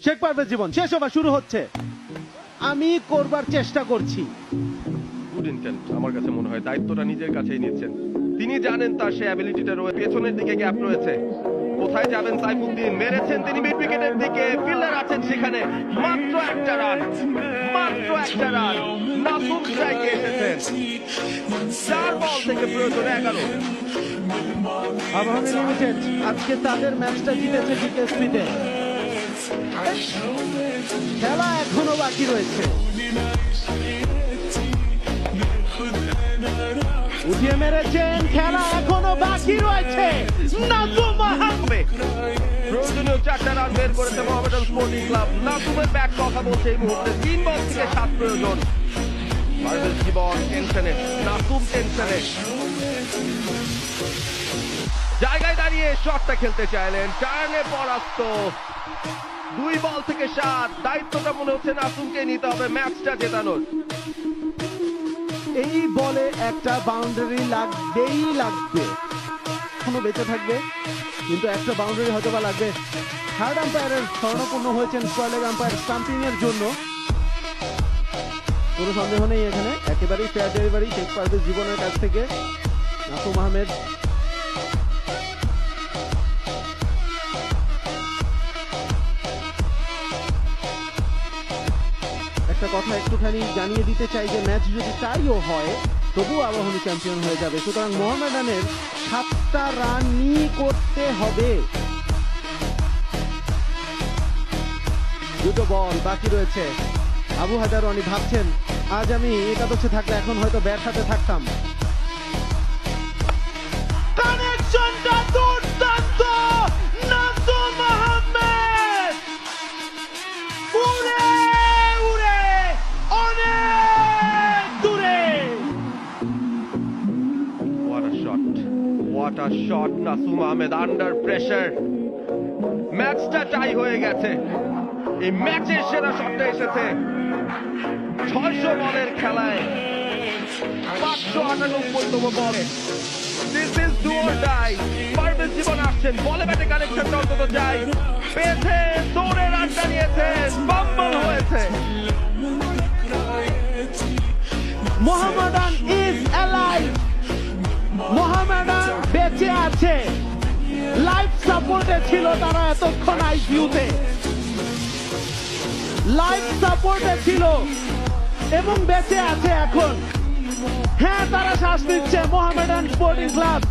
শেখ পারভেজ জীবন, শেষ ওভার শুরু হচ্ছে। আমি করবার চেষ্টা করছি। গুড ইন্টেন্ট আমার কাছে মনে হয়, দায়িত্বটা নিজের কাছেই নিচ্ছেন। তিনি জানেন তার সেই অ্যাবিলিটিটা রয়েছে, পেছনের দিকে গ্যাপ রয়েছে। কোথায় যাবেন সাইফুদ্দিন? মেরেছেন তিনি মিড উইকেটের দিকে, ফিল্ডার আছেন সেখানে। মাত্র একটা রান, মাত্র একটা রান। নাসুম স্ট্রাইকে এসেছেন। 4 বল থেকে প্রয়োজন 11। আবাহনী লিমিটেড আজকে তাদের ম্যাচটা জিতেছে ডিকেএসপিতে। খেলা এখনো বাকি রয়েছে। উঠিয়ে মেরেছেন, খেলা এখনো বাকি রয়েছে। নাসুম আহমেদ প্রয়োজনীয় 4টা রান বের করেছে মোহামেডান স্পোর্টিং ক্লাব। নাসুমের ব্যাট কথা বলছে এই মুহূর্তে। 3 বল থেকে 7 প্রয়োজন। পারভেজ জীবন টেনশনে, নাসুম টেনশনে। জায়গায় দাঁড়িয়ে শটটা খেলতে চাইলেন, টার্নে পরাস্ত। 2 বল থেকে 7। দায়িত্বটা মনে হচ্ছে নাসুমকে নিতে হবে ম্যাচটা জেতানোর। এই বলে একটা বাউন্ডারি লাগবে। এখনো বেঁচে থাকবে, কিন্তু একটা বাউন্ডারি হয়তো বা লাগবে। থার্ড আম্পায়ারের স্বর্ণপূর্ণ হয়েছেন স্কয়ার লেগ আম্পায়ার স্টাম্পিং এর জন্য। কোনো সন্দেহ নেই এখানে, একেবারেই ফেয়ার ডেলিভারি শেখ পারভেজ জীবনের কাছ থেকে। নাসুম আহমেদ একটা কথা একটুখানি জানিয়ে দিতে চাই যে ম্যাচ যদি টাইও হয় তবু আবাহনী চ্যাম্পিয়ন হয়ে যাবে। সুতরাং মোহামেডানের 7টা রান করতে হবে। 2 বল বাকি রয়েছে। আবু হায়দার রনি ভাবছেন, আজ আমি একাদশে থাকলে এখন হয়তো ব্যাট হাতে থাকতাম। কানেকশনটা দুর্দান্ত! নাসুম আহমেদ উড়ে উড়ে অনেক দূরে। What a shot! Nasum Ahmed under pressure. ম্যাচটা টাই হয়ে গেছে। এই ম্যাচের সেরা শটটা এসেছে 600 বলের খেলায়, 598তম বলে। This is do or die. Parvez Jibon আসছেন, বলে ব্যাটে কানেকশনটা অন্তত যায়। পেয়েছে, দৌড়ে রানটা নিয়েছেন, বাম্বল হয়েছে। Mohammedan is alive. মোহামেডান বেঁচে আছে। লাইফ সাপোর্টে ছিল তারা এতক্ষণ আইসিইউতে। লাইফ সাপোর্টে ছিল এবং বেঁচে আছে এখন। হ্যাঁ, তারা শ্বাস নিচ্ছে মোহামেডান স্পোর্টিং ক্লাব।